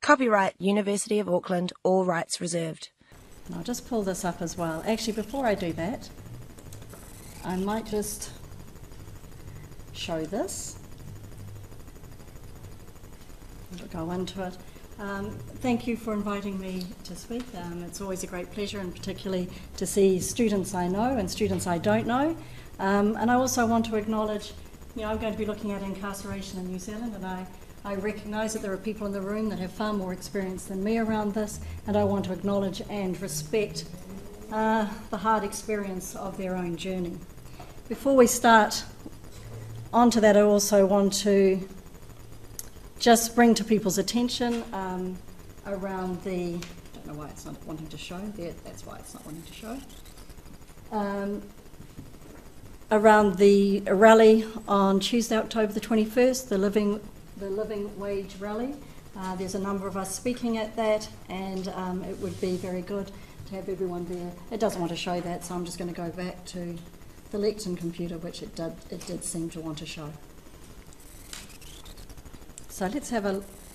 Copyright University of Auckland, all rights reserved. And I'll just pull this up as well. Actually, before I do that, I might just show this. I'll go into it. Thank you for inviting me to speak. It's always a great pleasure, and particularly to see students I know and students I don't know. And I also want to acknowledge, I'm going to be looking at incarceration in New Zealand, and I recognise that there are people in the room that have far more experience than me around this, and I want to acknowledge and respect the hard experience of their own journey. Before we start onto that, I also want to just bring to people's attention around the, I don't know why it's not wanting to show, there, that's why it's not wanting to show, around the rally on Tuesday, October the 21st, the Living Wage Rally. There's a number of us speaking at that, and it would be very good to have everyone there. It doesn't want to show that, so I'm just going to go back to the lectern computer, which it did seem to want to show. So let's have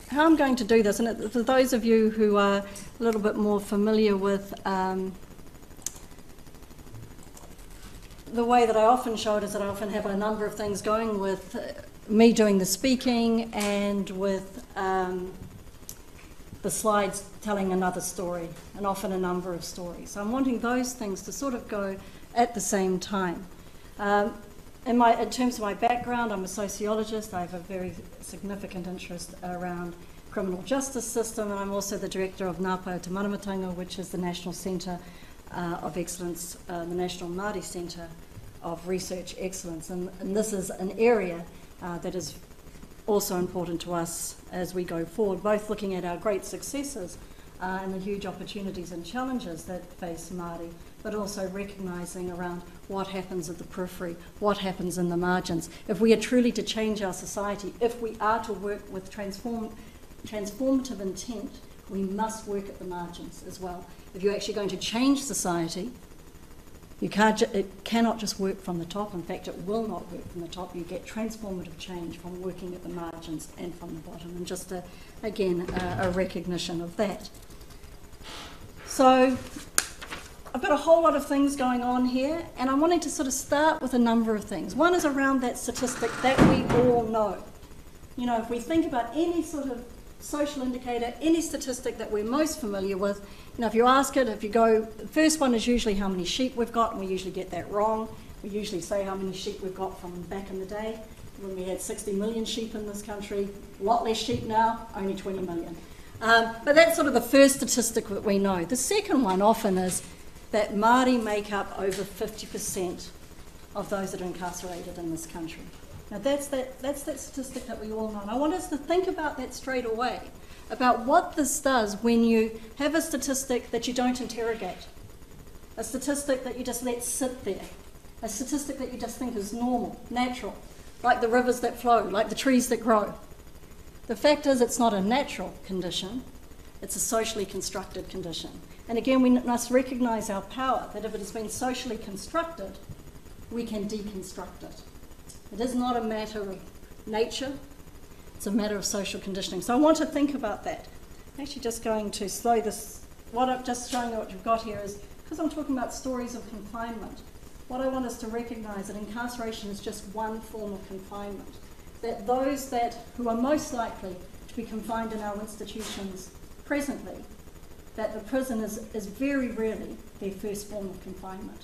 how I'm going to do this, and for those of you who are a little bit more familiar with the way that I often show it is that I often have a number of things going with me doing the speaking and with the slides telling another story, and often a number of stories. So I'm wanting those things to sort of go at the same time. In terms of my background, I'm a sociologist. I have a very significant interest around criminal justice system, and I'm also the director of Ngāpai o Te Manamatanga, which is the National Centre of Excellence, the National Māori Centre of Research Excellence. And this is an area that is also important to us as we go forward, both looking at our great successes and the huge opportunities and challenges that face Māori, but also recognising around what happens at the periphery, what happens in the margins. If we are truly to change our society, if we are to work with transformative intent, we must work at the margins as well. If you're actually going to change society, it cannot just work from the top. In fact, it will not work from the top. You get transformative change from working at the margins and from the bottom, and just, again, a recognition of that. So I've got a whole lot of things going on here, and I'm wanting to sort of start with a number of things. One is around that statistic that we all know. If we think about any sort of social indicator, any statistic that we're most familiar with, if you ask it, if you go, the first one is usually how many sheep we've got, and we usually get that wrong. We usually say how many sheep we've got from back in the day, when we had 60 million sheep in this country. A lot less sheep now, only 20 million. But that's sort of the first statistic that we know. The second one often is that Māori make up over 50% of those that are incarcerated in this country. Now that's that statistic that we all know. And I want us to think about that straight away, about what this does when you have a statistic that you don't interrogate, a statistic that you just let sit there, a statistic that you just think is normal, natural, like the rivers that flow, like the trees that grow. The fact is, it's not a natural condition, it's a socially constructed condition. And again, we must recognise our power, that if it has been socially constructed, we can deconstruct it. It is not a matter of nature, it's a matter of social conditioning. So I want to think about that. I'm actually just going to slow this, what I'm just showing you what you've got here is, because I'm talking about stories of confinement, what I want us to recognise that incarceration is just one form of confinement. That those who are most likely to be confined in our institutions presently, that the prison is very rarely their first form of confinement.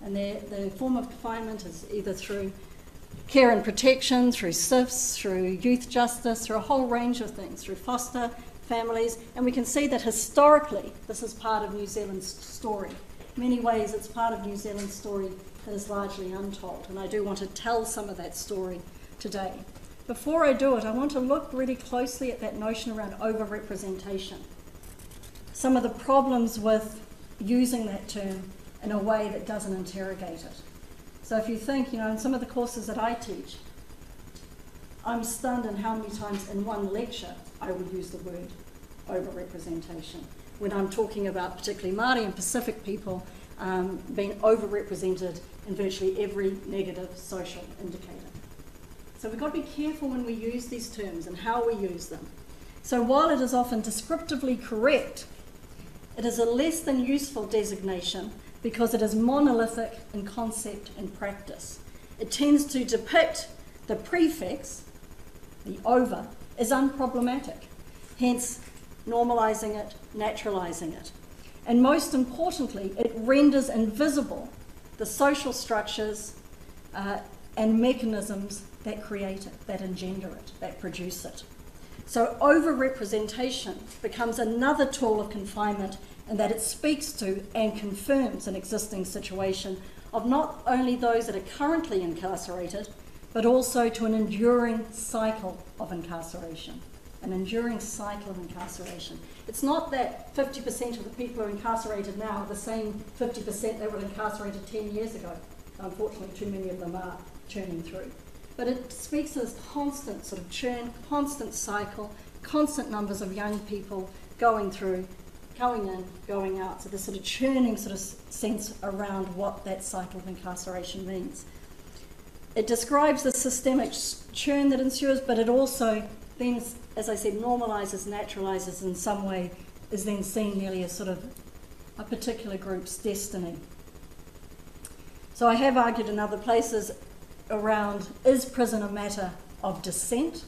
And their form of confinement is either through care and protection, through SIFs, through youth justice, through a whole range of things, through foster families. And we can see that historically this is part of New Zealand's story. In many ways it's part of New Zealand's story that is largely untold. And I do want to tell some of that story today. Before I do it, I want to look really closely at that notion around overrepresentation. Some of the problems with using that term in a way that doesn't interrogate it. So if you think, in some of the courses that I teach, I'm stunned in how many times in one lecture I would use the word overrepresentation when I'm talking about particularly Māori and Pacific people being overrepresented in virtually every negative social indicator. So we've got to be careful when we use these terms and how we use them. So while it is often descriptively correct, it is a less than useful designation because it is monolithic in concept and practice. It tends to depict the prefix, the over, as unproblematic, hence normalising it, naturalising it. And most importantly, it renders invisible the social structures and mechanisms that create it, that engender it, that produce it. So over-representation becomes another tool of confinement in that it speaks to and confirms an existing situation of not only those that are currently incarcerated, but also to an enduring cycle of incarceration. An enduring cycle of incarceration. It's not that 50% of the people who are incarcerated now are the same 50% that were incarcerated 10 years ago. Unfortunately, too many of them are churning through. But it speaks to this constant sort of churn, constant cycle, constant numbers of young people going through, going in, going out. So this sort of churning sort of sense around what that cycle of incarceration means. It describes the systemic churn that ensues, but it also then, as I said, normalises, naturalises in some way, is then seen nearly as sort of a particular group's destiny. So I have argued in other places around, is prison a matter of descent,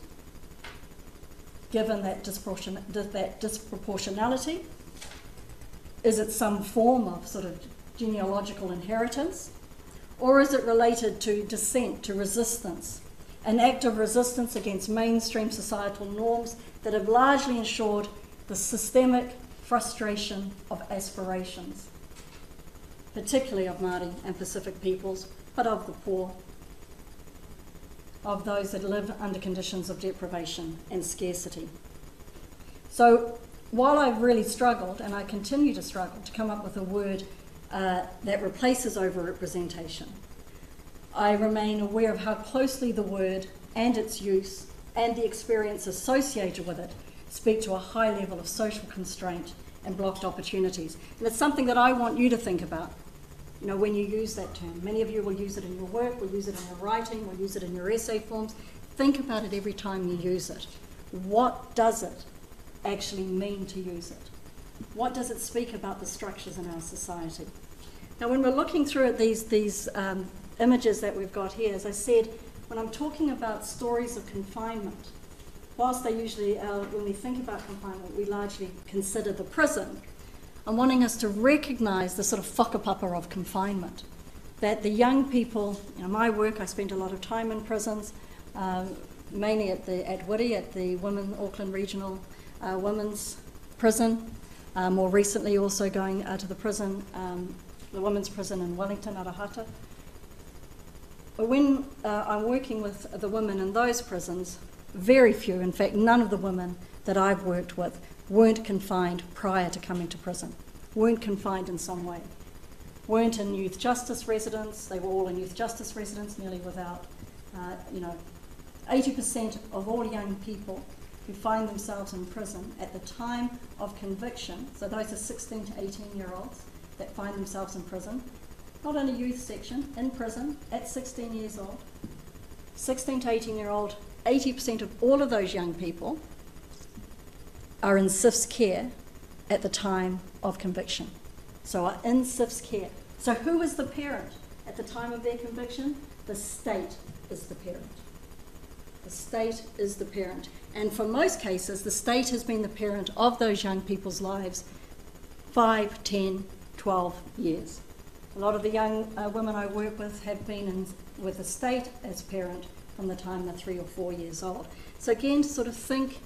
given that disproportionality? Is it some form of sort of genealogical inheritance? Or is it related to dissent, to resistance? An act of resistance against mainstream societal norms that have largely ensured the systemic frustration of aspirations, particularly of Māori and Pacific peoples, but of the poor, of those that live under conditions of deprivation and scarcity. So while I've really struggled, and I continue to struggle, to come up with a word that replaces over-representation, I remain aware of how closely the word and its use and the experience associated with it speak to a high level of social constraint and blocked opportunities. And it's something that I want you to think about, you know, when you use that term. Many of you will use it in your work, will use it in your writing, will use it in your essay forms. Think about it every time you use it. What does it actually mean to use it? What does it speak about the structures in our society? Now, when we're looking through at these images that we've got here, as I said, when I'm talking about stories of confinement, whilst they usually, when we think about confinement, we largely consider the prison, I'm wanting us to recognise the sort of whakapapa of confinement, that the young people, you know, my work, I spent a lot of time in prisons, mainly at Wiri, at the Auckland Regional Women's Prison, more recently also going to the prison, the women's prison in Wellington, Arahata. But when I'm working with the women in those prisons, very few, in fact none of the women that I've worked with weren't confined prior to coming to prison, weren't confined in some way, weren't in youth justice residence. They were all in youth justice residence, nearly without, 80% of all young people who find themselves in prison at the time of conviction, so those are 16 to 18-year-olds that find themselves in prison, not in a youth section, in prison at 16 years old, 16 to 18-year-old, 80% of all of those young people are in SIF's care at the time of conviction. So are in SIF's care. So who is the parent at the time of their conviction? The state is the parent. The state is the parent. And for most cases, the state has been the parent of those young people's lives 5, 10, 12 years. A lot of the young women I work with have been with the state as parent from the time they're 3 or 4 years old. So again, to sort of think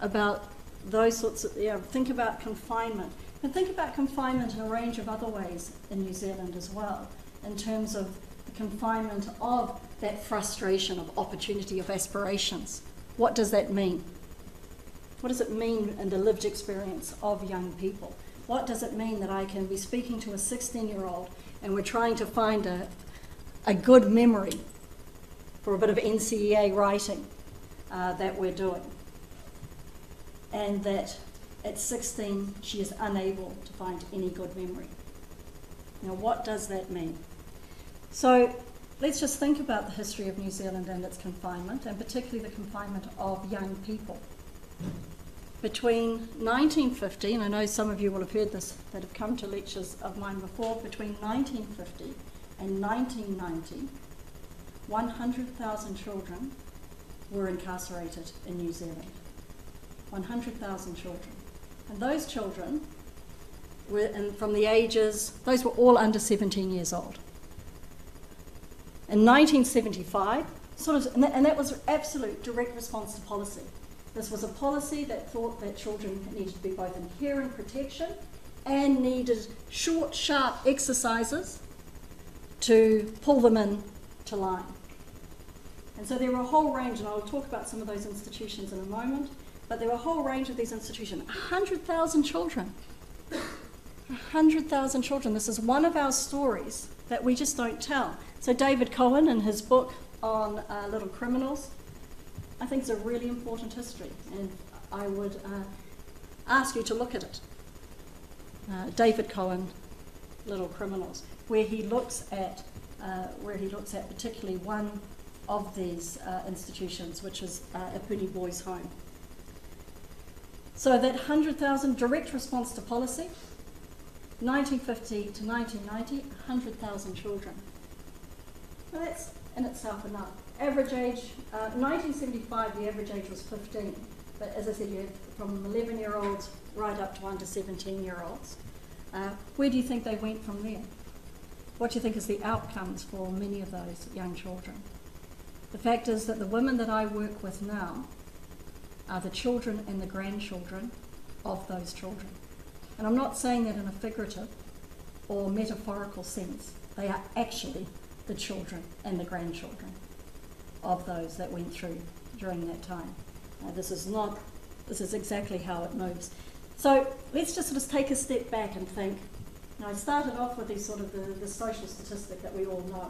about those sorts of, think about confinement. And think about confinement in a range of other ways in New Zealand as well, in terms of the confinement of that frustration of opportunity, of aspirations. What does that mean? What does it mean in the lived experience of young people? What does it mean that I can be speaking to a 16-year-old and we're trying to find a good memory for a bit of NCEA writing that we're doing, and that at 16 she is unable to find any good memory? Now, what does that mean? So let's just think about the history of New Zealand and its confinement, and particularly the confinement of young people. between 1950, and I know some of you will have heard this that have come to lectures of mine before, between 1950 and 1990, 100,000 children were incarcerated in New Zealand. 100,000 children. And those children were from the ages, those were all under 17 years old. In 1975, and that was absolute direct response to policy. This was a policy that thought that children needed to be both in care and protection and needed short, sharp exercises to pull them in to line. And so there were a whole range, and I'll talk about some of those institutions in a moment, but there were a whole range of these institutions. 100,000 children. 100,000 children. This is one of our stories that we just don't tell. So David Cohen, in his book on little criminals, I think it's a really important history, and I would ask you to look at it. David Cohen, Little Criminals, where he looks at particularly one of these institutions, which is Ipuni Boys' Home. So that 100,000 direct response to policy, 1950 to 1990, 100,000 children. Well, that's in itself enough. Average age, 1975, the average age was 15. But as I said, you had from 11-year-olds right up to under 17-year-olds. Where do you think they went from there? What do you think is the outcomes for many of those young children? The fact is that the women that I work with now are the children and the grandchildren of those children. And I'm not saying that in a figurative or metaphorical sense. They are actually the children and the grandchildren of those that went through during that time. This is exactly how it moves. So let's just sort of take a step back and think. I started off with these sort of the social statistic that we all know.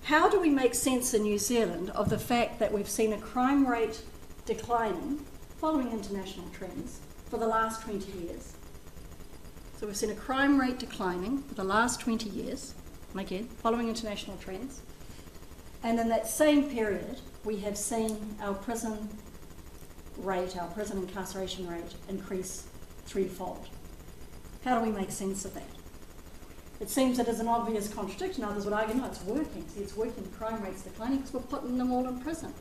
How do we make sense in New Zealand of the fact that we've seen a crime rate declining, following international trends, for the last 20 years? So we've seen a crime rate declining for the last 20 years, again, following international trends. And in that same period, we have seen our prison rate, our prison incarceration rate, increase threefold. How do we make sense of that? It seems that there's an obvious contradiction. Others would argue, no, it's working. See, it's working. The crime rate's declining because we're putting them all in prison.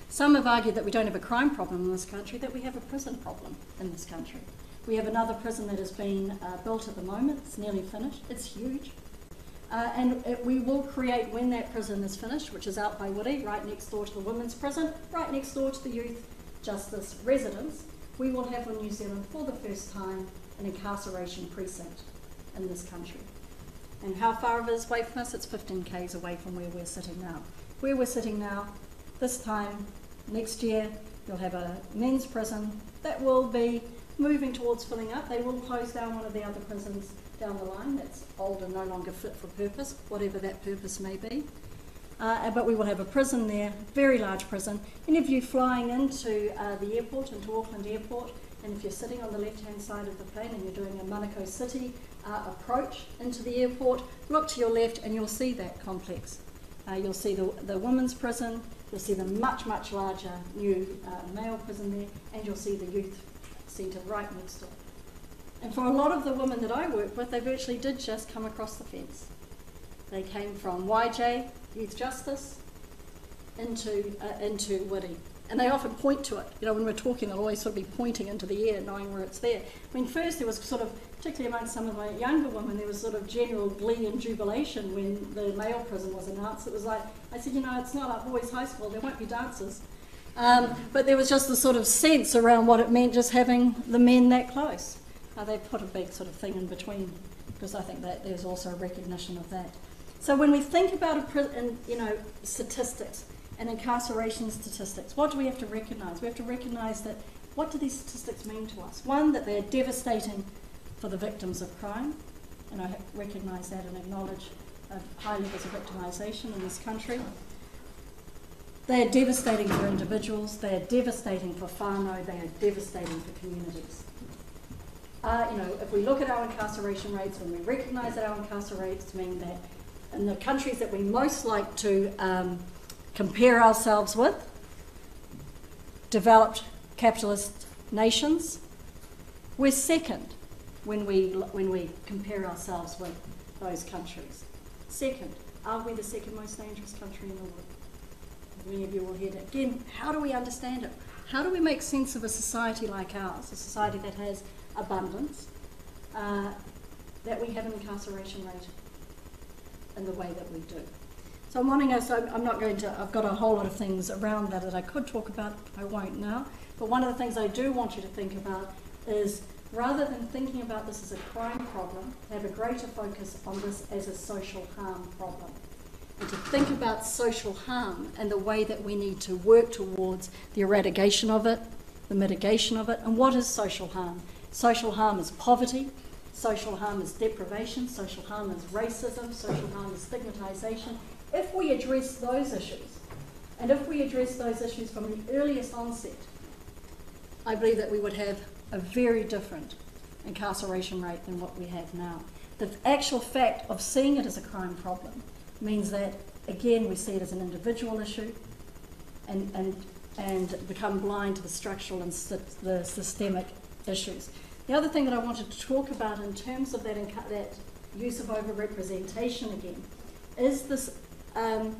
Some have argued that we don't have a crime problem in this country, that we have a prison problem in this country. We have another prison that is being built at the moment. It's nearly finished. It's huge. We will create, when that prison is finished, which is out by Woody, right next door to the women's prison, right next door to the youth justice residence, we will have in New Zealand for the first time an incarceration precinct in this country. And how far it is away from us? It's 15 k's away from where we're sitting now. Where we're sitting now, this time next year, you'll have a men's prison that will be moving towards filling up. They will close down one of the other prisons down the line that's old and no longer fit for purpose, whatever that purpose may be. But we will have a prison there, very large prison. Any of you flying into the airport, into Auckland Airport, and if you're sitting on the left-hand side of the plane and you're doing a Manukau City approach into the airport, look to your left and you'll see that complex. You'll see the women's prison, you'll see the much, much larger new male prison there, and you'll see the youth centre right next to it. And for a lot of the women that I work with, they virtually did just come across the fence. They came from YJ, Youth Justice, into Wiri. And they often point to it. You know, when we're talking, they'll always sort of be pointing into the air, knowing where it's there. I mean, first there was sort of, particularly amongst some of my younger women, there was sort of general glee and jubilation when the male prison was announced. It was like, I said, you know, it's not like boys' high school, there won't be dancers. But there was just the sort of sense around what it meant just having the men that close. They put a big sort of thing in between, because I think that there's also a recognition of that. So when we think about statistics and incarceration statistics, what do we have to recognise? We have to recognise that what do these statistics mean to us? One, that they're devastating for the victims of crime, and I recognise that and acknowledge high levels of victimisation in this country. They are devastating for individuals, they are devastating for whānau, they are devastating for communities. If we look at our incarceration rates, when we recognise that our incarceration rates mean that in the countries that we most like to compare ourselves with, developed capitalist nations, We're second when we compare ourselves with those countries. Second. Are we the second most dangerous country in the world? Many of you will hear that. Again, how do we understand it? How do we make sense of a society like ours, a society that has abundance, that we have an incarceration rate in the way that we do? So I'm wanting us, I'm not going to, I've got a whole lot of things around that I could talk about, I won't now. But one of the things I do want you to think about is, rather than thinking about this as a crime problem, have a greater focus on this as a social harm problem. And to think about social harm and the way that we need to work towards the eradication of it, the mitigation of it. And what is social harm? Social harm is poverty, social harm is deprivation, social harm is racism, social harm is stigmatisation. If we address those issues, and if we address those issues from the earliest onset, I believe that we would have a very different incarceration rate than what we have now. The actual fact of seeing it as a crime problem means that, again, we see it as an individual issue and become blind to the structural and the systemic issues. The other thing that I wanted to talk about in terms of that use of overrepresentation again is this a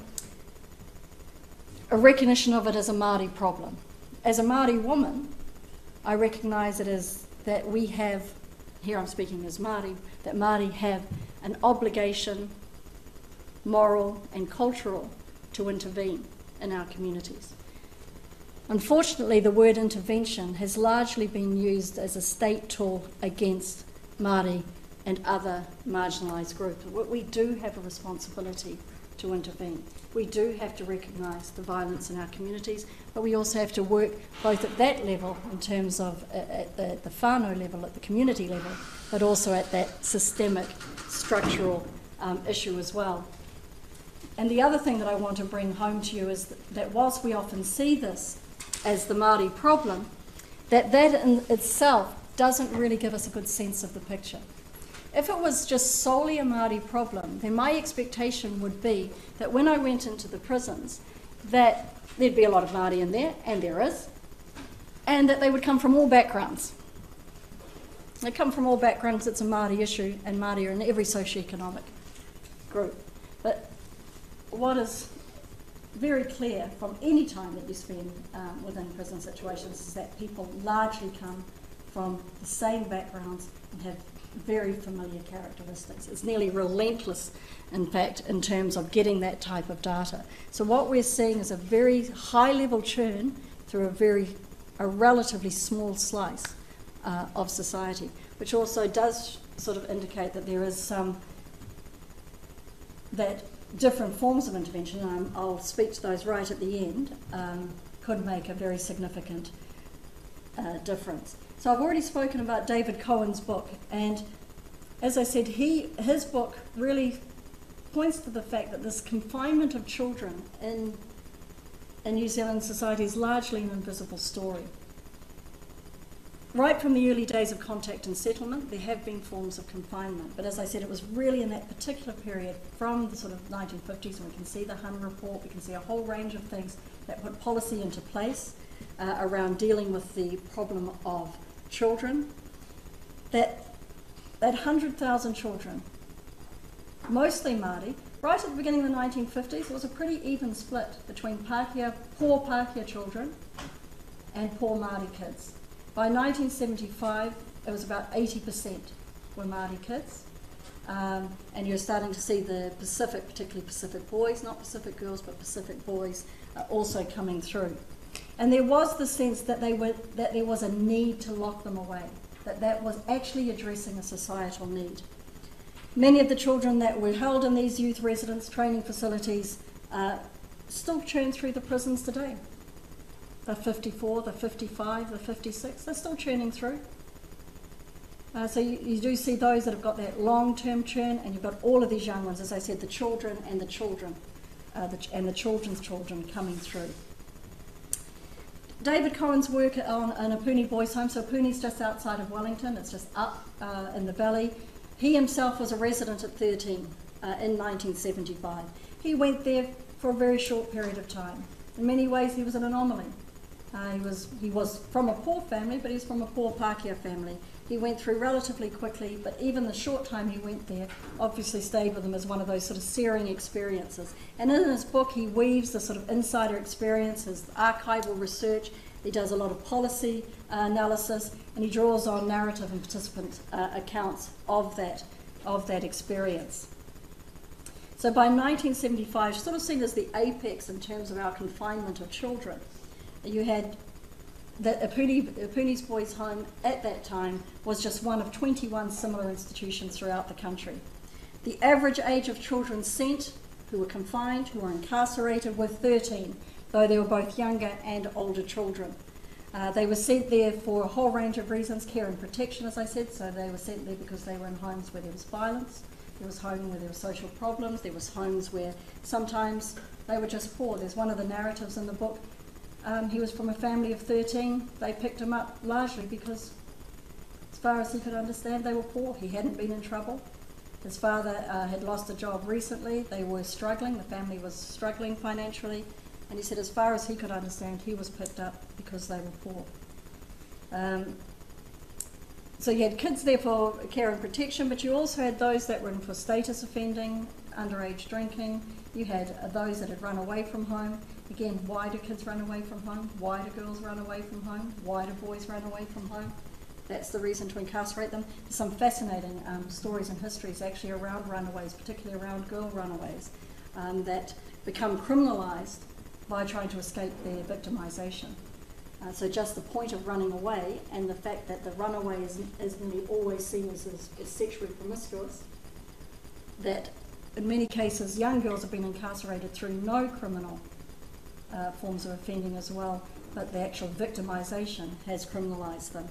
recognition of it as a Maori problem. As a Maori woman, I recognise it as that we have, here I'm speaking as Māori, that Māori have an obligation, moral and cultural, to intervene in our communities. Unfortunately, the word intervention has largely been used as a state tool against Māori and other marginalised groups. We do have a responsibility to intervene. We do have to recognise the violence in our communities, but we also have to work both at that level, in terms of at the whānau level, at the community level, but also at that systemic, structural issue as well. And the other thing that I want to bring home to you is that whilst we often see this as the Māori problem, that in itself doesn't really give us a good sense of the picture. If it was just solely a Māori problem, then my expectation would be that when I went into the prisons, that there'd be a lot of Māori in there, and there is, and that they would come from all backgrounds. They come from all backgrounds, it's a Māori issue, and Māori are in every socioeconomic group. But what is very clear from any time that you spend within prison situations is that people largely come from the same backgrounds and have very familiar characteristics. It's nearly relentless, in fact, in terms of getting that type of data. So what we're seeing is a very high-level churn through a relatively small slice of society, which also does sort of indicate that there is that different forms of intervention, and I'll speak to those right at the end, could make a very significant difference. So I've already spoken about David Cohen's book, and as I said, his book really points to the fact that this confinement of children in New Zealand society is largely an invisible story. Right from the early days of contact and settlement, there have been forms of confinement, but as I said, it was really in that particular period from the sort of 1950s, and we can see the Hun report, we can see a whole range of things that put policy into place around dealing with the problem of children, that 100,000 children, mostly Māori, right at the beginning of the 1950s, it was a pretty even split between poor Pākehā children and poor Māori kids. By 1975, it was about 80% were Māori kids, and you're starting to see the Pacific, particularly Pacific boys, not Pacific girls, but Pacific boys, also coming through. And there was the sense that there was a need to lock them away, that was actually addressing a societal need. Many of the children that were held in these youth residence training facilities still churn through the prisons today. The 54, the 55, the 56, they're still churning through. So you do see those that have got that long-term churn, and you've got all of these young ones, as I said, the children and the children, and the children's children coming through. David Cohen's work on a Puni boys' home, so Puni's just outside of Wellington, it's just up in the valley. He himself was a resident at 13 in 1975. He went there for a very short period of time. In many ways he was an anomaly. He was from a poor family, but he was from a poor Pākehā family. He went through relatively quickly, but even the short time he went there obviously stayed with him as one of those sort of searing experiences. And in his book, he weaves the sort of insider experiences, archival research. He does a lot of policy analysis, and he draws on narrative and participant accounts of that experience. So by 1975, sort of seen as the apex in terms of our confinement of children, you had that Apuni's Boys Home at that time was just one of 21 similar institutions throughout the country. The average age of children sent who were confined, who were incarcerated, were 13, though there were both younger and older children. They were sent there for a whole range of reasons, care and protection, as I said, so they were sent there because they were in homes where there was violence, there was homes where there were social problems, there was homes where sometimes they were just poor. There's one of the narratives in the book. He was from a family of 13. They picked him up largely because, as far as he could understand, they were poor. He hadn't been in trouble. His father had lost a job recently. They were struggling. The family was struggling financially. And he said, as far as he could understand, he was picked up because they were poor. So you had kids there for care and protection, but you also had those that were in for status offending, underage drinking. You had those that had run away from home. Again, why do kids run away from home? Why do girls run away from home? Why do boys run away from home? That's the reason to incarcerate them. There's some fascinating stories and histories actually around runaways, particularly around girl runaways, that become criminalised by trying to escape their victimisation. So just the point of running away and the fact that the runaway is nearly always seen as sexually promiscuous, that in many cases young girls have been incarcerated through no criminal forms of offending as well, but the actual victimisation has criminalised them.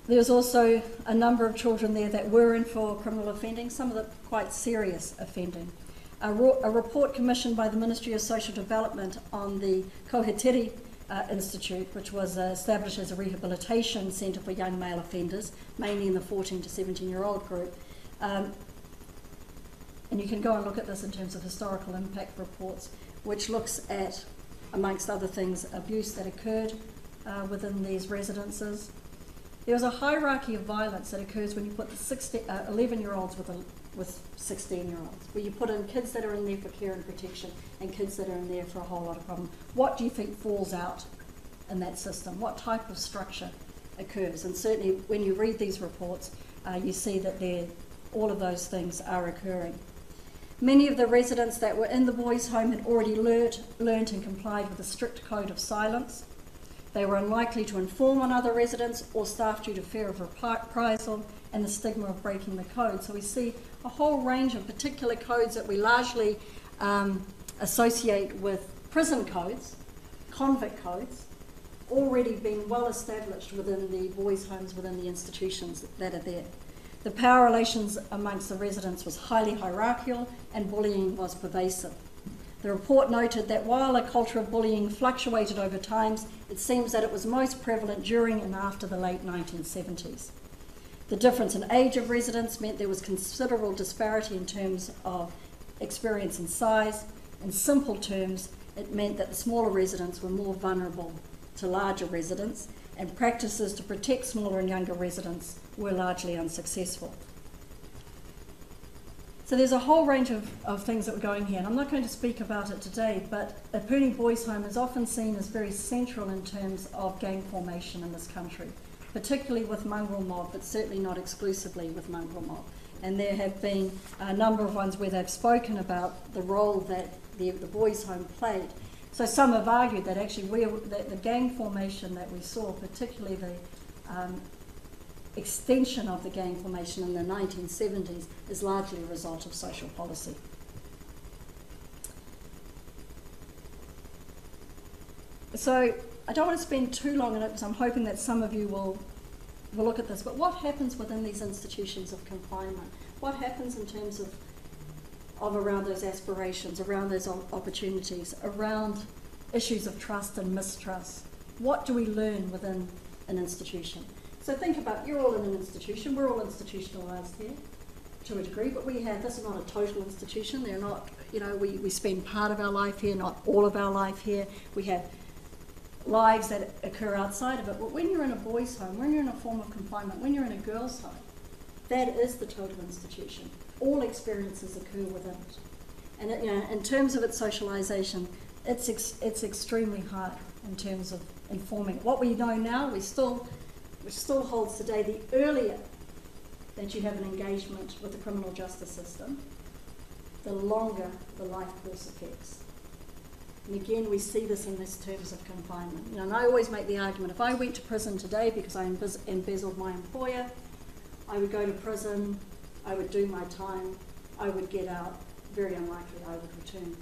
There's also a number of children there that were in for criminal offending, some of them quite serious offending. A report commissioned by the Ministry of Social Development on the Koheteri Institute, which was established as a rehabilitation centre for young male offenders, mainly in the 14 to 17-year-old group. And you can go and look at this in terms of historical impact reports, which looks at, amongst other things, abuse that occurred within these residences. There was a hierarchy of violence that occurs when you put the 11-year-olds with 16-year-olds, where you put in kids that are in there for care and protection and kids that are in there for a whole lot of problem. What do you think falls out in that system? What type of structure occurs? And certainly when you read these reports, you see that all of those things are occurring. Many of the residents that were in the boys' home had already learnt and complied with a strict code of silence. They were unlikely to inform on other residents or staff due to fear of reprisal and the stigma of breaking the code. So we see a whole range of particular codes that we largely associate with prison codes, convict codes, already being well established within the boys' homes, within the institutions that are there. The power relations amongst the residents was highly hierarchical and bullying was pervasive. The report noted that while a culture of bullying fluctuated over time, it seems that it was most prevalent during and after the late 1970s. The difference in age of residents meant there was considerable disparity in terms of experience and size. In simple terms, it meant that the smaller residents were more vulnerable to larger residents, and practices to protect smaller and younger residents were largely unsuccessful. So there's a whole range of things that were going here, and I'm not going to speak about it today, but Apuni Boys Home is often seen as very central in terms of gang formation in this country, particularly with mongrel mob, but certainly not exclusively with mongrel mob. And there have been a number of ones where they've spoken about the role that the Boys Home played. So some have argued that actually the gang formation that we saw, particularly the extension of the gang formation in the 1970s, is largely a result of social policy. So I don't want to spend too long on it because I'm hoping that some of you will look at this, but what happens within these institutions of confinement? What happens in terms of around those aspirations, around those opportunities, around issues of trust and mistrust? What do we learn within an institution? So think about, you're all in an institution, we're all institutionalised here to a degree, but this is not a total institution. There are not we spend part of our life here, not all of our life here. We have lives that occur outside of it. But when you're in a boys' home, when you're in a form of confinement, when you're in a girls' home, that is the total institution. All experiences occur within it. And in terms of its socialisation, it's extremely hard in terms of informing. What we know now, which still holds today, the earlier that you have an engagement with the criminal justice system, the longer the life course effects. And again, we see this in this terms of confinement. And I always make the argument, if I went to prison today because I embezzled my employer, I would go to prison, I would do my time, I would get out, very unlikely I would return.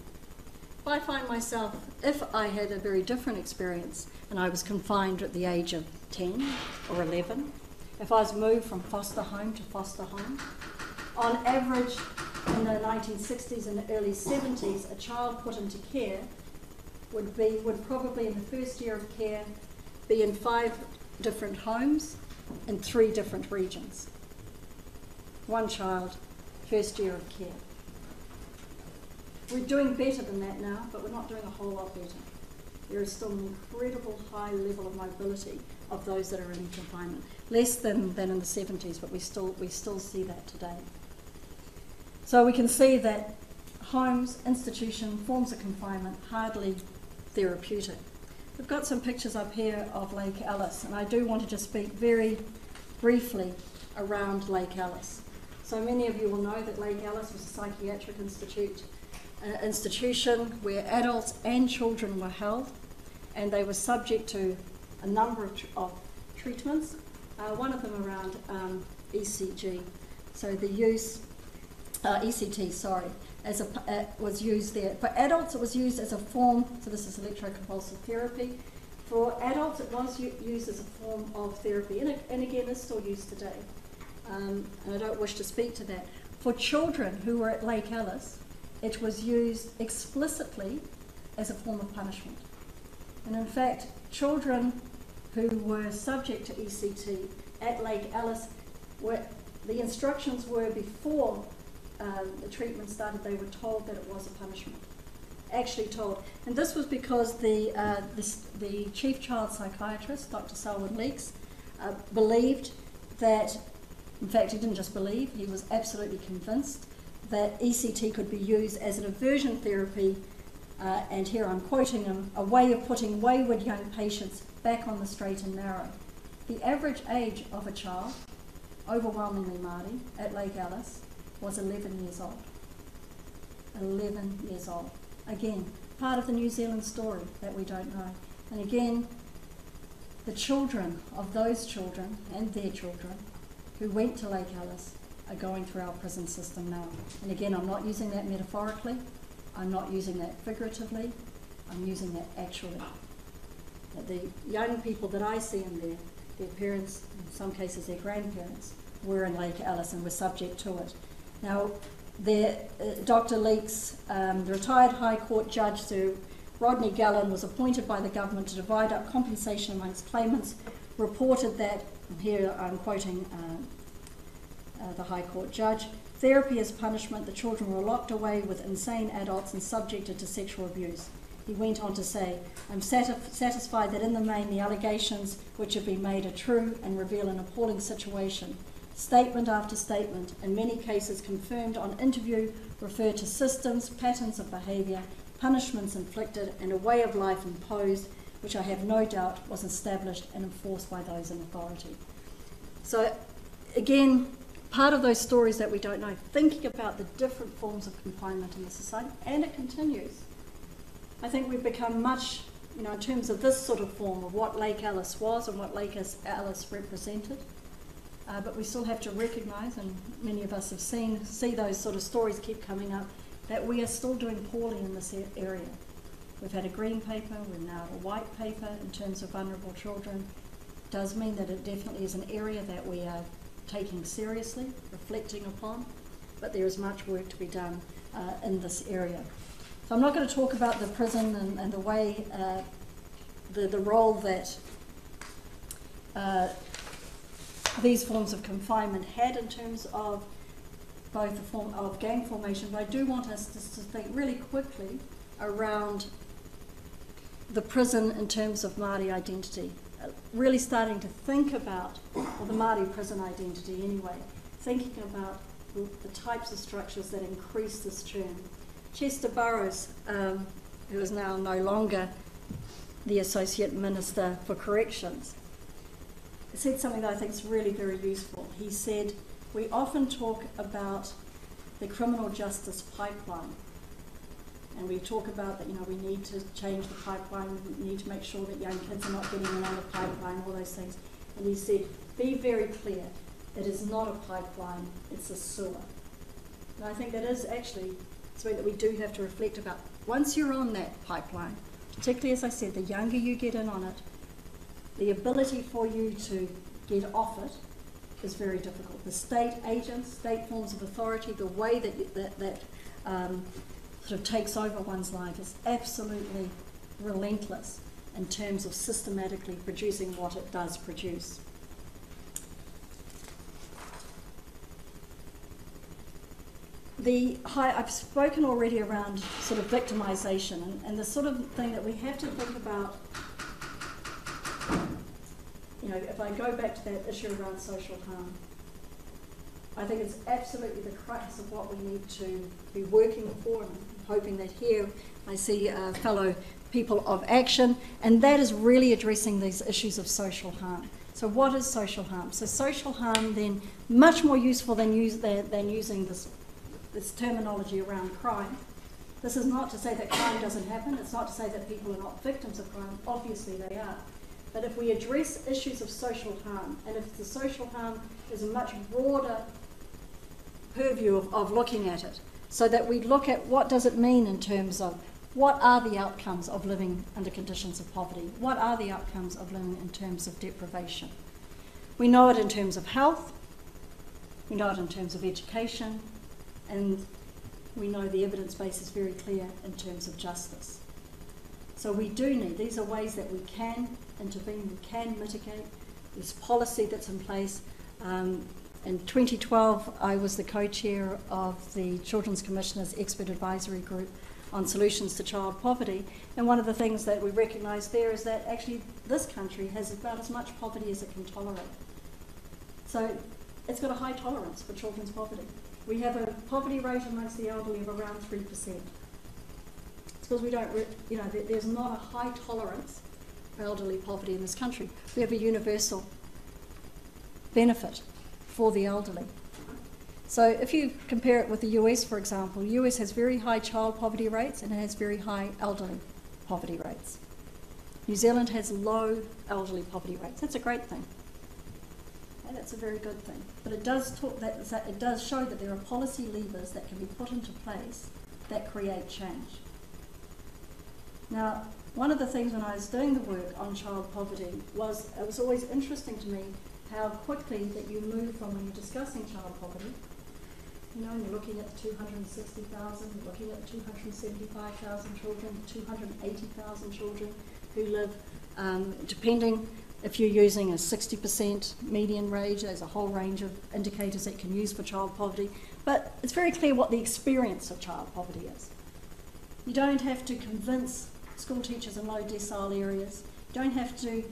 If I find myself, if I had a very different experience and I was confined at the age of 10 or 11, if I was moved from foster home to foster home, on average in the 1960s and the early 70s, a child put into care would probably in the first year of care be in 5 different homes in 3 different regions. One child, first year of care. We're doing better than that now, but we're not doing a whole lot better. There is still an incredible high level of mobility of those that are in confinement. Less than in the 70s, but we still see that today. So we can see that homes, institution, forms of confinement, hardly therapeutic. We've got some pictures up here of Lake Alice, and I do want to just speak very briefly around Lake Alice. So many of you will know that Lake Alice was a psychiatric institution where adults and children were held, and they were subject to a number of treatments, one of them around ECG. So the use, ECT, sorry, was used there. For adults, it was used as a form, so this is electroconvulsive therapy. For adults, it was used as a form of therapy, and again, is still used today. And I don't wish to speak to that. For children who were at Lake Alice, it was used explicitly as a form of punishment. And in fact, children who were subject to ECT at Lake Alice, the instructions were before the treatment started, they were told that it was a punishment. Actually told. And this was because the chief child psychiatrist, Dr. Selwyn Leeks, believed that, in fact he didn't just believe, he was absolutely convinced that ECT could be used as an aversion therapy, and here I'm quoting him, a way of putting wayward young patients back on the straight and narrow. The average age of a child, overwhelmingly Māori, at Lake Alice was 11 years old. 11 years old. Again, part of the New Zealand story that we don't know. And again, the children of those children and their children who went to Lake Alice are going through our prison system now. And again, I'm not using that metaphorically, I'm not using that figuratively, I'm using that actually. The young people that I see in there, their parents, in some cases their grandparents, were in Lake Alice and were subject to it. Now, Dr. Leeks, the retired High Court Judge Sir Rodney Gallen, was appointed by the government to divide up compensation amongst claimants, reported that, and here I'm quoting the High Court Judge, therapy as punishment, the children were locked away with insane adults and subjected to sexual abuse. He went on to say, I'm satisfied that in the main the allegations which have been made are true and reveal an appalling situation. Statement after statement, in many cases confirmed on interview, refer to systems, patterns of behaviour, punishments inflicted, and a way of life imposed, which I have no doubt was established and enforced by those in authority. So, again, part of those stories that we don't know, thinking about the different forms of confinement in the society, and it continues. I think we've become much, in terms of this sort of form of what Lake Alice was and what Lake Alice represented. But we still have to recognise, and many of us have see those sort of stories keep coming up, that we are still doing poorly in this area. We've had a green paper, we've now have a white paper in terms of vulnerable children. It does mean that it definitely is an area that we are taking seriously, reflecting upon, but there is much work to be done in this area. So I'm not going to talk about the prison and the way, the role that these forms of confinement had in terms of both the form of gang formation, but I do want us to think really quickly around the prison in terms of Māori identity. Really starting to think about, or the Māori prison identity anyway, thinking about the types of structures that increase this churn. Chester Burrows, who is now no longer the Associate Minister for Corrections, said something that I think is really very useful. He said, we often talk about the criminal justice pipeline, and we talk about that, we need to change the pipeline, we need to make sure that young kids are not getting in on the pipeline, all those things. And he said, be very clear, it is not a pipeline, it's a sewer. And I think that is actually something that we do have to reflect about. Once you're on that pipeline, particularly as I said, the younger you get in on it, the ability for you to get off it is very difficult. The state agents, state forms of authority, the way that sort of takes over one's life is absolutely relentless in terms of systematically producing what it does produce. I've spoken already around sort of victimisation and the sort of thing that we have to think about. If I go back to that issue around social harm, I think it's absolutely the crux of what we need to be working for, and I'm hoping that here I see fellow people of action, and that is really addressing these issues of social harm. So what is social harm? So social harm, then, much more useful than using this terminology around crime. This is not to say that crime doesn't happen, it's not to say that people are not victims of crime, obviously they are. But if we address issues of social harm, and if the social harm is a much broader purview of looking at it, so that we look at what does it mean in terms of what are the outcomes of living under conditions of poverty, what are the outcomes of living in terms of deprivation. We know it in terms of health, we know it in terms of education, and we know the evidence base is very clear in terms of justice. So we do need, these are ways that we can intervene, we can mitigate. There's policy that's in place. In 2012, I was the co-chair of the Children's Commissioner's Expert Advisory Group on Solutions to Child Poverty, and one of the things that we recognised there is that actually this country has about as much poverty as it can tolerate. So it's got a high tolerance for children's poverty. We have a poverty rate amongst the elderly of around 3%. It's because we don't, there's not a high tolerance for elderly poverty in this country. We have a universal benefit for the elderly. So if you compare it with the US, for example, the US has very high child poverty rates and it has very high elderly poverty rates. New Zealand has low elderly poverty rates. That's a great thing. And that's a very good thing. But it does show that there are policy levers that can be put into place that create change. Now, one of the things when I was doing the work on child poverty was, it was always interesting to me how quickly that you move from when you're discussing child poverty, you're looking at 260,000, you're looking at 275,000 children, 280,000 children who live, depending if you're using a 60% median wage, there's a whole range of indicators that can use for child poverty, but it's very clear what the experience of child poverty is. You don't have to convince school teachers in low decile areas, you don't have to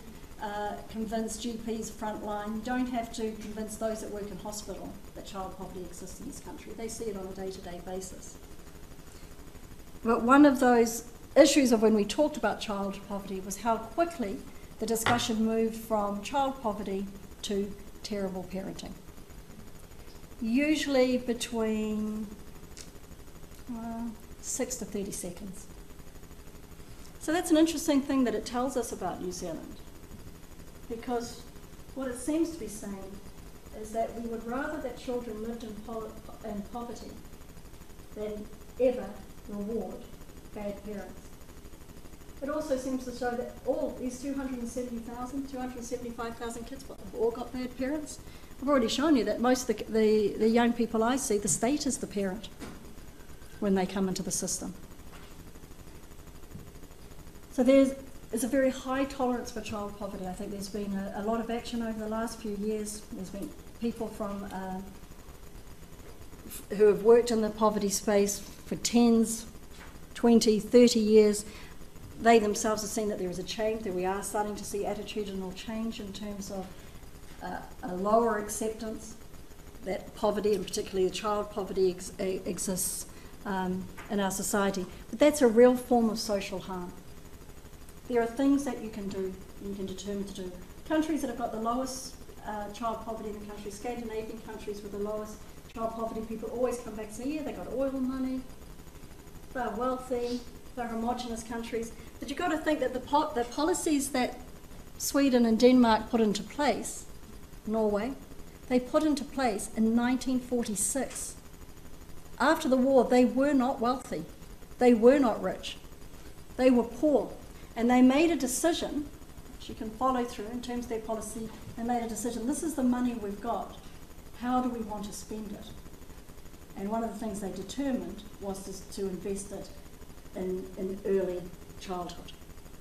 convince GPs frontline, you don't have to convince those that work in hospital that child poverty exists in this country. They see it on a day-to-day basis. But one of those issues of when we talked about child poverty was how quickly the discussion moved from child poverty to terrible parenting. Usually between 6 to 30 seconds. So that's an interesting thing that it tells us about New Zealand, because what it seems to be saying is that we would rather that children lived in poverty than ever reward bad parents. It also seems to show that all these 270,000, 275,000 kids have all got bad parents. I've already shown you that most of the young people I see, the state is the parent when they come into the system. So there's a very high tolerance for child poverty. I think there's been a lot of action over the last few years. There's been people from who have worked in the poverty space for 10s, 20, 30 years, they themselves have seen that there is a change, that we are starting to see attitudinal change in terms of a lower acceptance that poverty, and particularly the child poverty, exists in our society. But that's a real form of social harm. There are things that you can do, you can determine to do. Countries that have got the lowest child poverty in the country, Scandinavian countries with the lowest child poverty, people always come back and say, yeah, they've got oil money, they're wealthy, they're homogenous countries. But you've got to think that the policies that Sweden and Denmark put into place, Norway, they put into place in 1946. After the war, they were not wealthy. They were not rich. They were poor. And they made a decision, which you can follow through in terms of their policy, they made a decision, this is the money we've got. How do we want to spend it? And one of the things they determined was to invest it in early childhood.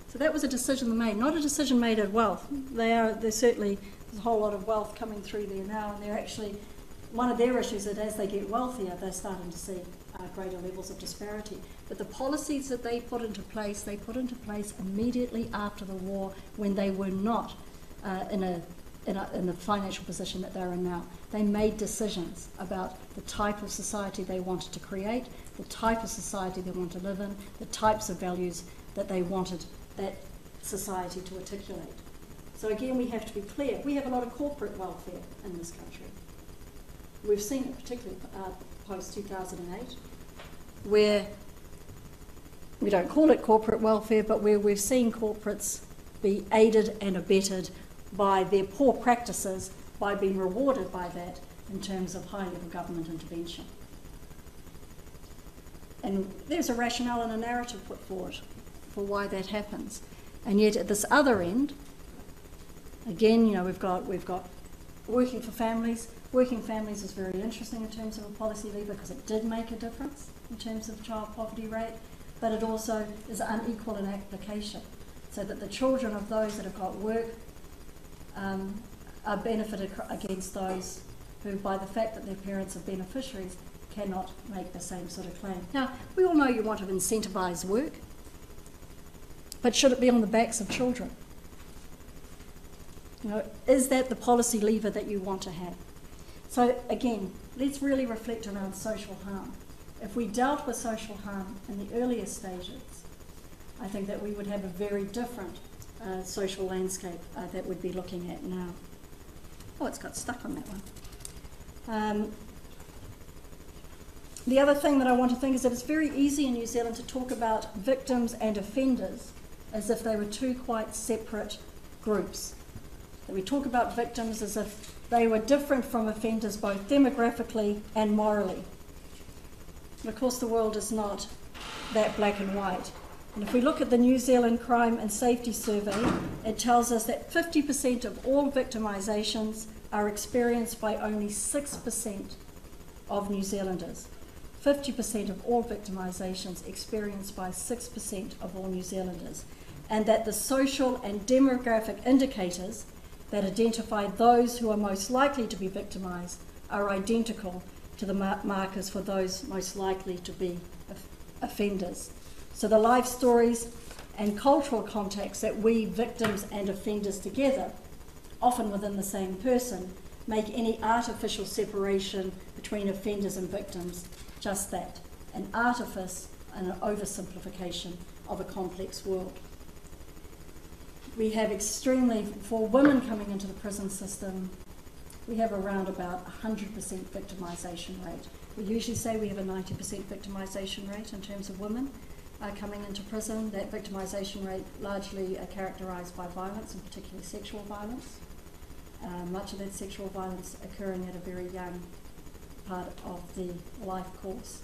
So that was a decision they made, not a decision made of wealth. There's certainly a whole lot of wealth coming through there now, and they're actually, one of their issues is that as they get wealthier, they're starting to see greater levels of disparity. But the policies that they put into place immediately after the war, when they were not in the financial position that they're in now. They made decisions about the type of society they wanted to create, the type of society they wanted to live in, the types of values that they wanted that society to articulate. So again, we have to be clear. We have a lot of corporate welfare in this country. We've seen it particularly post-2008, where we don't call it corporate welfare, but where we've seen corporates be aided and abetted by their poor practices, by being rewarded by that in terms of high-level government intervention. And there's a rationale and a narrative put forward for why that happens. And yet at this other end, again, you know, we've got working for families. Working families is very interesting in terms of a policy lever because it did make a difference in terms of child poverty rate, but it also is unequal in application, so that the children of those that have got work are benefited against those who, by the fact that their parents are beneficiaries, cannot make the same sort of claim. Now, we all know you want to incentivise work, but should it be on the backs of children? You know, is that the policy lever that you want to have? So again, let's really reflect around social harm. If we dealt with social harm in the earlier stages, I think that we would have a very different social landscape that we'd be looking at now. Oh, it's got stuck on that one. The other thing that I want to think is that it's very easy in New Zealand to talk about victims and offenders as if they were two quite separate groups. That we talk about victims as if they were different from offenders both demographically and morally. And of course the world is not that black and white. And if we look at the New Zealand Crime and Safety Survey, it tells us that 50% of all victimisations are experienced by only 6% of New Zealanders. 50% of all victimisations experienced by 6% of all New Zealanders. And that the social and demographic indicators that identify those who are most likely to be victimised are identical to the markers for those most likely to be offenders. So the life stories and cultural context that weave victims and offenders together, often within the same person, make any artificial separation between offenders and victims just that, an artifice and an oversimplification of a complex world. We have for women coming into the prison system, we have around about 100% victimisation rate. We usually say we have a 90% victimisation rate in terms of women coming into prison. That victimisation rate largely characterised by violence, and particularly sexual violence. Much of that sexual violence occurring at a very young part of the life course.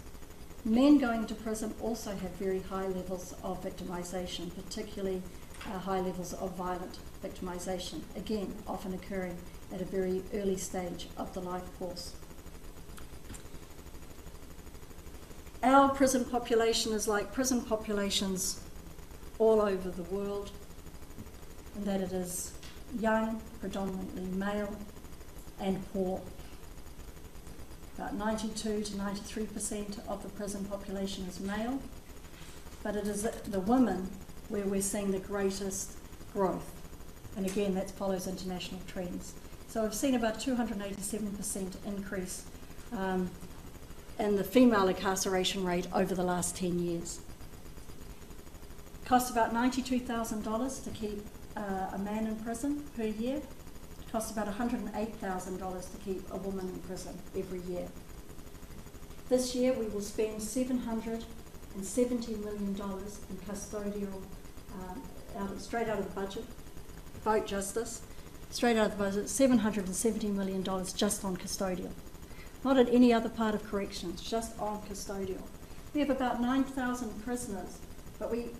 Men going to prison also have very high levels of victimisation, particularly high levels of violent victimisation, again, often occurring at a very early stage of the life course. Our prison population is like prison populations all over the world, in that it is young, predominantly male, and poor. About 92 to 93% of the prison population is male, but it is the women where we're seeing the greatest growth. And again, that follows international trends. So we've seen about 287% increase in the female incarceration rate over the last 10 years. Costs about $92,000 to keep a man in prison per year. It costs about $108,000 to keep a woman in prison every year. This year we will spend $770 million in custodial, straight out of the budget, vote justice, straight out of the budget, $770 million just on custodial. Not at any other part of corrections, just on custodial. We have about 9,000 prisoners, but we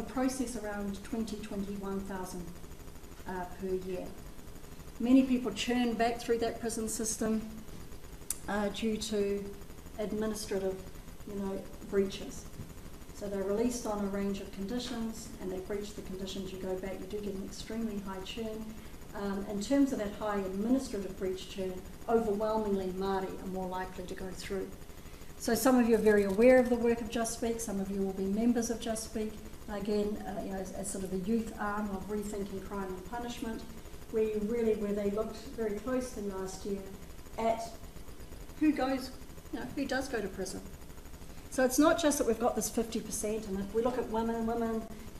process around 21,000 per year. Many people churn back through that prison system due to administrative, breaches. So they're released on a range of conditions, and they breach the conditions. You go back, you do get an extremely high churn. In terms of that high administrative breach churn, overwhelmingly Maori are more likely to go through. So some of you are very aware of the work of Just Speak. Some of you will be members of Just Speak. Again, as sort of a youth arm of Rethinking Crime and Punishment, where they looked very closely last year at who does go to prison. So it's not just that we've got this 50%, and if we look at women,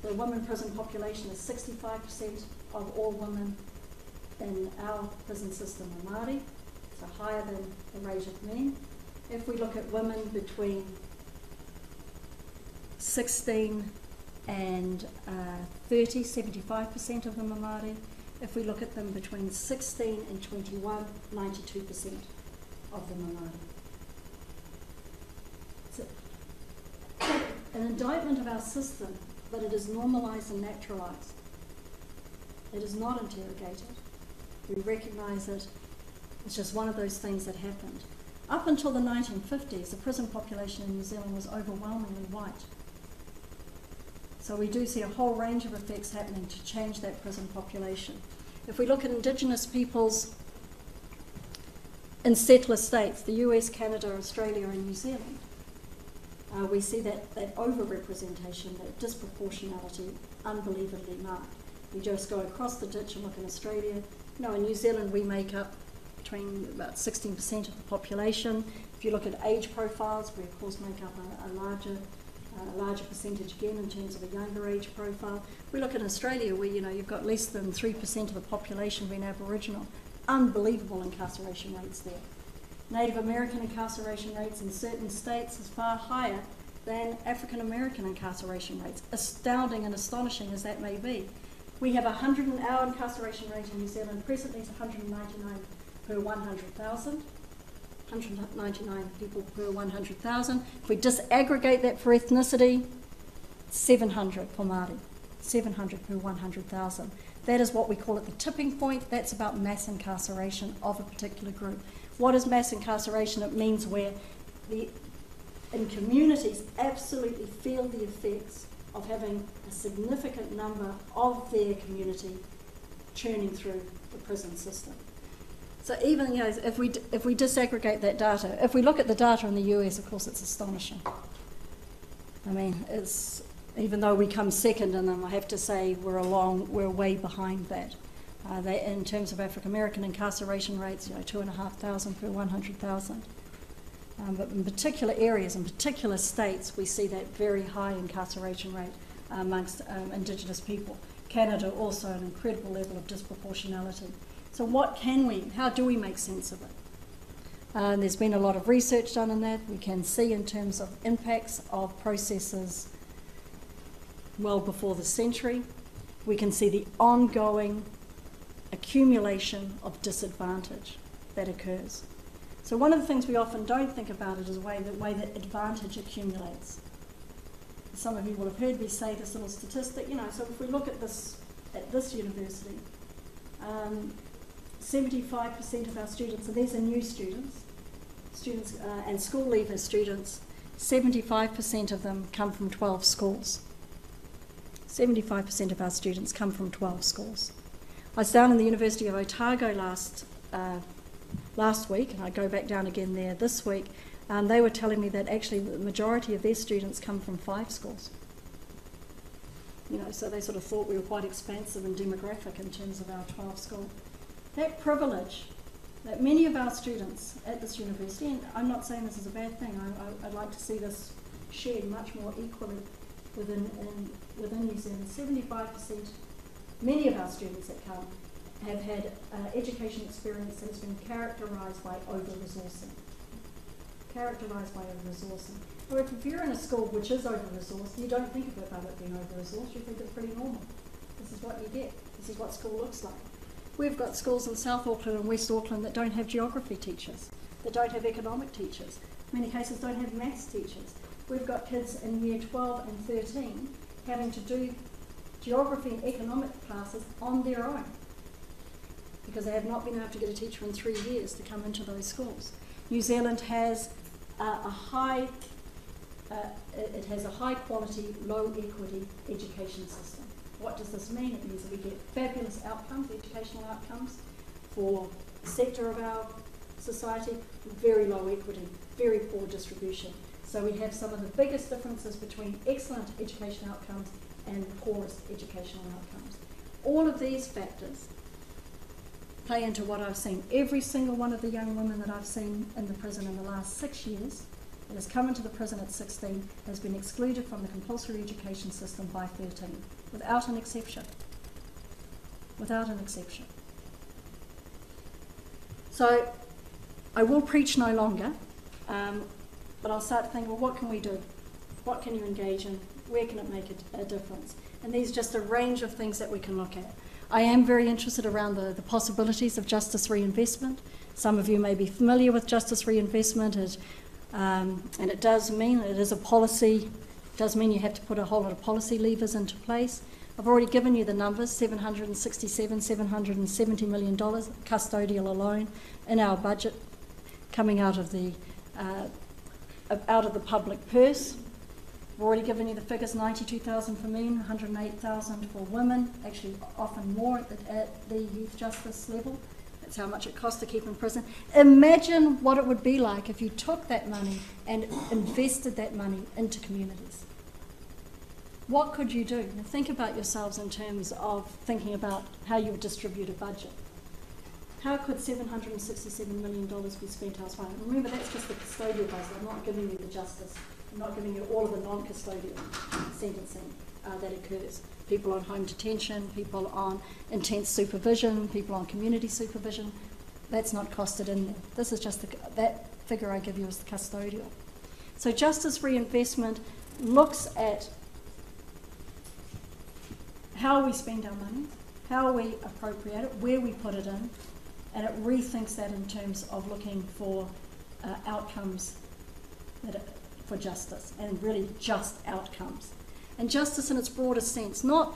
the women prison population is 65% of all women in our prison system are Maori, so higher than the rate of men. If we look at women between 16 and 30, 75% of them are Maori. If we look at them between 16 and 21, 92% of them are Maori. So, an indictment of our system that it is normalised and naturalised. It is not interrogated. We recognise it. It's just one of those things that happened. Up until the 1950s, the prison population in New Zealand was overwhelmingly white. So we do see a whole range of effects happening to change that prison population. If we look at indigenous peoples in settler states, the US, Canada, Australia and New Zealand, we see that over-representation, that disproportionality, unbelievably marked. We just go across the ditch and look in Australia. In New Zealand we make up between about 16% of the population. If you look at age profiles, we of course make up a larger percentage again in terms of a younger age profile. We look at Australia where you've got less than 3% of the population being Aboriginal. Unbelievable incarceration rates there. Native American incarceration rates in certain states is far higher than African American incarceration rates. Astounding and astonishing as that may be. We have our incarceration rate in New Zealand presently is 199 per 100,000. 199 people per 100,000. If we disaggregate that for ethnicity, 700 for Māori. 700 per 100,000. That is what we call at the tipping point. That's about mass incarceration of a particular group. What is mass incarceration? It means where in communities absolutely feel the effects of having a significant number of their community churning through the prison system. So even if we disaggregate that data, if we look at the data in the US, of course, it's astonishing. I mean, even though we come second in them, I have to say we're way behind that. In terms of African American incarceration rates, 2,500 per 100,000. But in particular areas, in particular states, we see that very high incarceration rate amongst Indigenous people. Canada also an incredible level of disproportionality. So how do we make sense of it? There's been a lot of research done on that. We can see in terms of impacts of processes well before the century. We can see the ongoing accumulation of disadvantage that occurs. So one of the things we often don't think about it is the way that advantage accumulates. Some of you will have heard me say this little statistic, so if we look at this university, 75% of our students, and these are new students and school leaver students, 75% of them come from 12 schools. 75% of our students come from 12 schools. I was down in the University of Otago last last week, and I go back down again there this week, they were telling me that actually the majority of their students come from 5 schools. You know, so they sort of thought we were quite expansive and demographic in terms of our 12 school. That privilege that many of our students at this university, and I'm not saying this is a bad thing, I'd like to see this shared much more equally within New Zealand. 75%, many of our students that come have had education experience that has been characterised by over-resourcing. Or if you're in a school which is over-resourced, you don't think about it being over-resourced, you think it's pretty normal. This is what you get. This is what school looks like. We've got schools in South Auckland and West Auckland that don't have geography teachers, that don't have economic teachers, in many cases don't have maths teachers. We've got kids in year 12 and 13 having to do geography and economic classes on their own because they have not been able to get a teacher in 3 years to come into those schools. New Zealand has a high quality, low equity education system. What does this mean? It means that we get fabulous outcomes, educational outcomes for the sector of our society, very low equity, very poor distribution. So we have some of the biggest differences between excellent education outcomes and the poorest educational outcomes. All of these factors play into what I've seen. Every single one of the young women that I've seen in the prison in the last 6 years that has come into the prison at 16 has been excluded from the compulsory education system by 13, without an exception. Without an exception. So I will preach no longer, but I'll start to think, well, what can we do? What can you engage in? Where can it make a difference? And these are just a range of things that we can look at. I am very interested around the possibilities of justice reinvestment. Some of you may be familiar with justice reinvestment, and it does mean it is a policy. It does mean you have to put a whole lot of policy levers into place. I've already given you the numbers: $770 million custodial alone in our budget, coming out of the public purse. I've already given you the figures: 92,000 for men, 108,000 for women. Actually, often more at the youth justice level. That's how much it costs to keep in prison. Imagine what it would be like if you took that money and invested that money into communities. What could you do? Now think about yourselves in terms of thinking about how you would distribute a budget. How could $767 million be spent elsewhere? Remember, that's just the custodial budget. I'm not giving you the justice. I'm not giving you all of the non-custodial sentencing that occurs. People on home detention, people on intense supervision, people on community supervision. That's not costed in there. This is just that figure I give you is the custodial. So justice reinvestment looks at how we spend our money, how we appropriate it, where we put it in, and it rethinks that in terms of looking for outcomes for justice, and really just outcomes. And justice in its broadest sense, not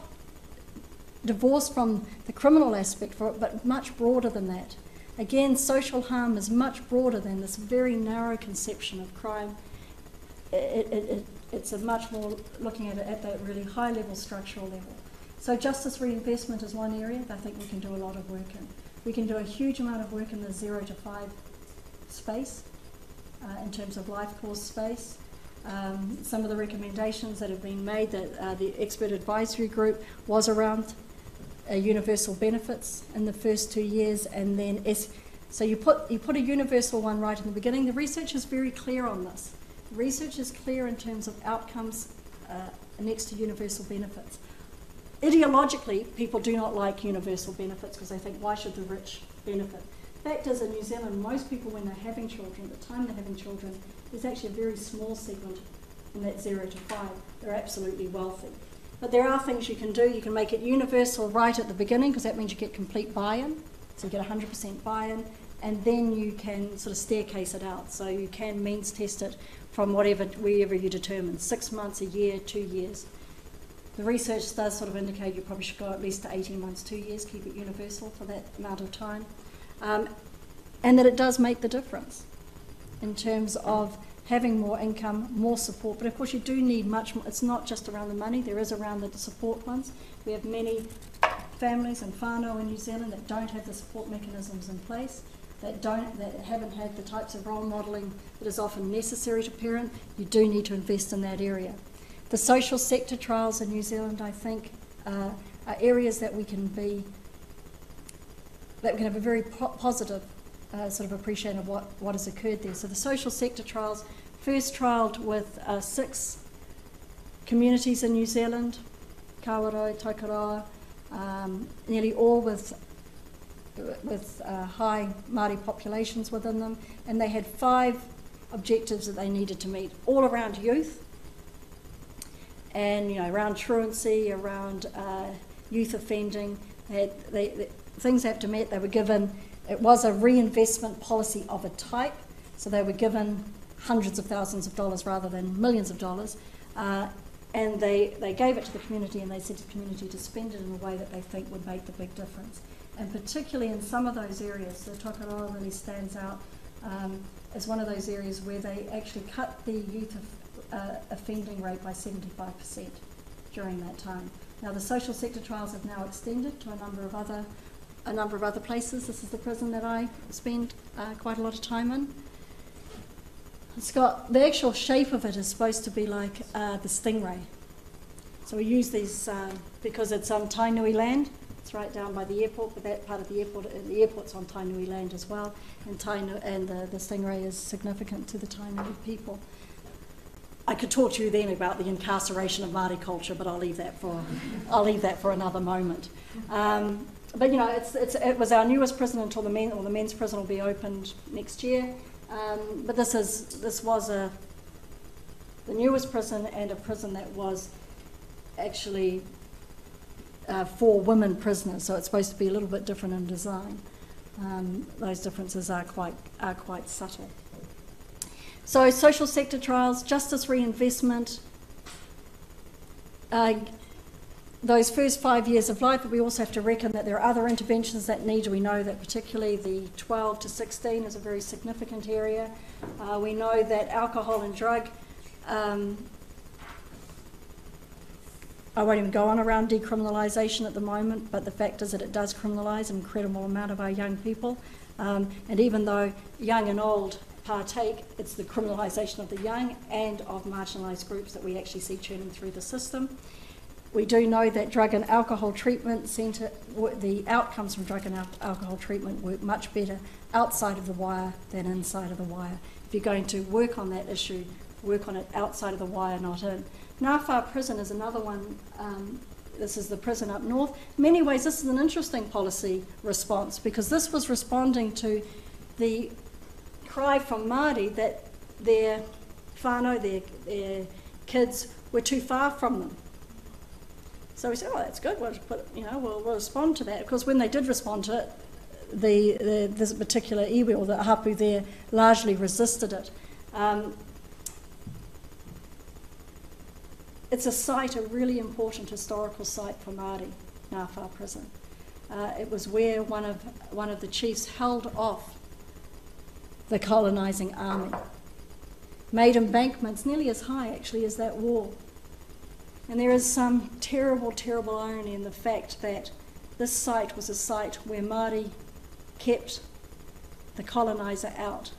divorced from the criminal aspect for it, but much broader than that. Again, social harm is much broader than this very narrow conception of crime. It's a much more looking at it at that really high level, structural level. So justice reinvestment is one area that I think we can do a lot of work in. We can do a huge amount of work in the 0 to 5 space, in terms of life course space. Some of the recommendations that have been made that the expert advisory group was around universal benefits in the first 2 years, and then so you put a universal one right in the beginning. The research is very clear on this. The research is clear in terms of outcomes next to universal benefits. Ideologically, people do not like universal benefits because they think, why should the rich benefit? Fact is, in New Zealand, most people, when they're having children, at the time they're having children, there's actually a very small segment in that 0 to 5. They're absolutely wealthy. But there are things you can do. You can make it universal right at the beginning, because that means you get complete buy-in. So you get 100% buy-in, and then you can sort of staircase it out. So you can means test it from wherever you determine, 6 months, a year, 2 years. The research does sort of indicate you probably should go at least to 18 months, 2 years, keep it universal for that amount of time. And that it does make the difference in terms of having more income, more support. But of course you do need much more. It's not just around the money, there is around the support ones. We have many families and whānau in New Zealand that don't have the support mechanisms in place. that haven't had the types of role modelling that is often necessary to parent, you do need to invest in that area. The social sector trials in New Zealand, I think, are areas that we can have a very positive sort of appreciation of what has occurred there. So the social sector trials first trialled with 6 communities in New Zealand, Kawerau, Tokoroa, nearly all with high Māori populations within them, and they had 5 objectives that they needed to meet, all around youth, and around truancy, around youth offending. Things have to be met. They were given, it was a reinvestment policy of a type, so they were given hundreds of thousands of dollars rather than millions of dollars, and they gave it to the community, and they said to the community to spend it in a way that they think would make the big difference. And particularly in some of those areas, so Tokoroa really stands out as one of those areas where they actually cut the youth offending rate by 75% during that time. Now the social sector trials have now extended to a number of other places. This is the prison that I spend quite a lot of time in. It's got, the actual shape of it is supposed to be like the stingray. So we use these because it's on Tainui land. It's right down by the airport, but that part of the airport's on Tainui land as well, and the stingray is significant to the Tainui people. I could talk to you then about the incarceration of Māori culture, but I'll leave that for another moment. But it was our newest prison until the men's prison will be opened next year. But this was the newest prison, and a prison that was actually for women prisoners, so it's supposed to be a little bit different in design. Those differences are quite subtle. So social sector trials, justice reinvestment, those first 5 years of life, but we also have to reckon that there are other interventions that need. We know that particularly the 12 to 16 is a very significant area. We know that alcohol and drug, I won't even go on around decriminalisation at the moment, but the fact is that it does criminalise an incredible amount of our young people. And even though young and old partake, it's the criminalisation of the young and of marginalised groups that we actually see churning through the system. We do know that drug and alcohol treatment centre, the outcomes from drug and alcohol treatment work much better outside of the wire than inside of the wire. If you're going to work on that issue, work on it outside of the wire, not in. Ngāwhā prison is another one. This is the prison up north. In many ways, this is an interesting policy response, because this was responding to the cry from Māori that their whānau, their kids, were too far from them. So we said, oh, that's good, we'll respond to that. Of course, when they did respond to it, this particular iwi, or the hapu there, largely resisted it. It's a site, a really important historical site for Māori, Ngāwhā prison. It was where one of the chiefs held off the colonising army, made embankments nearly as high actually as that wall. And there is some terrible, terrible irony in the fact that this site was a site where Māori kept the coloniser out,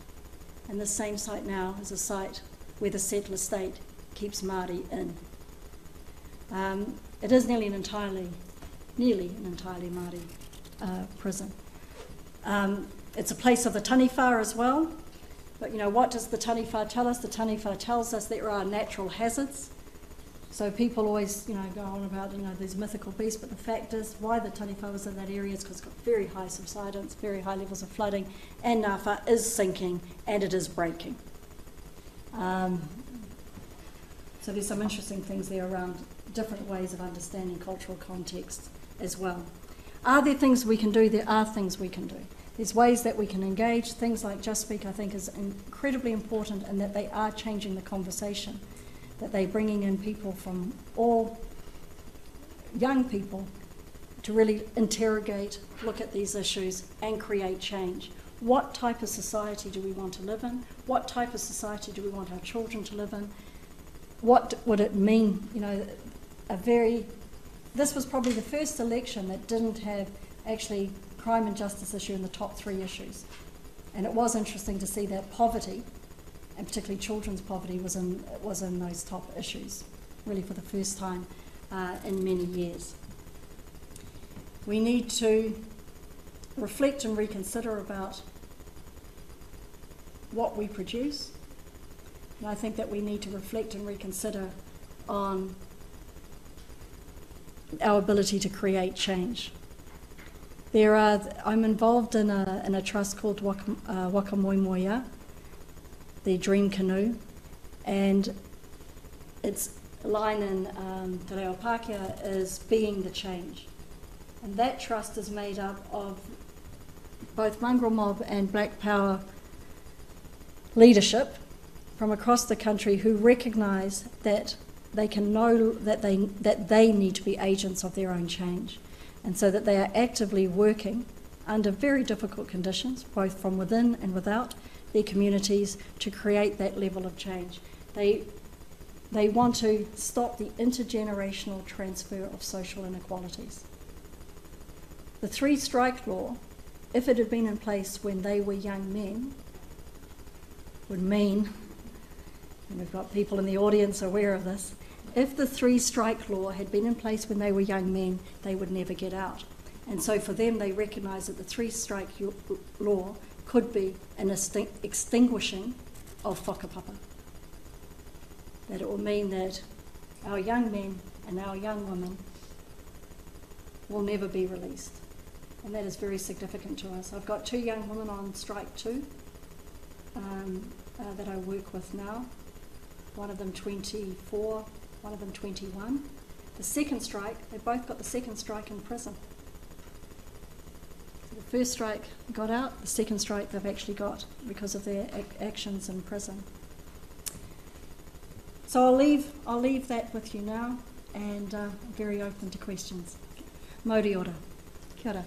and this same site now is a site where the settler state keeps Māori in. It is nearly an entirely Māori prison. It's a place of the taniwha as well, but what does the taniwha tell us? The taniwha tells us there are natural hazards. So people always, go on about, these mythical beasts, but the fact is why the taniwha was in that area is because it's got very high subsidence, very high levels of flooding, and Ngāwhā is sinking and it is breaking. So there's some interesting things there around different ways of understanding cultural context as well. Are there things we can do? There are things we can do. There's ways that we can engage. Things like Just Speak, I think, is incredibly important, in that they are changing the conversation, that they're bringing in people from all young people to really interrogate, look at these issues and create change. What type of society do we want to live in? What type of society do we want our children to live in? What would it mean, this was probably the first election that didn't have actually crime and justice issue in the top 3 issues. And it was interesting to see that poverty, and particularly children's poverty, was in those top issues, really for the first time in many years. We need to reflect and reconsider about what we produce, and I think that we need to reflect and reconsider on our ability to create change. I'm involved in a trust called Wakamoemoia, the Dream Canoe, and its line in Te Reo Pākehā is being the change. And that trust is made up of both mongrel mob and black power leadership from across the country who recognise that they can know that they need to be agents of their own change, and so that they are actively working under very difficult conditions, both from within and without their communities, to create that level of change. They want to stop the intergenerational transfer of social inequalities. The 3-strike law, if it had been in place when they were young men, would mean, and we've got people in the audience aware of this, if the 3-strike law had been in place when they were young men, they would never get out. And so for them, they recognise that the 3-strike law could be an extinguishing of whakapapa. That it will mean that our young men and our young women will never be released. And that is very significant to us. I've got 2 young women on strike too that I work with now. One of them 24, one of them 21. The second strike, they both got the second strike in prison. So the first strike got out, the second strike they've actually got because of their actions in prison. So I'll leave that with you now, and I'm very open to questions. Mauri ora. Kia ora.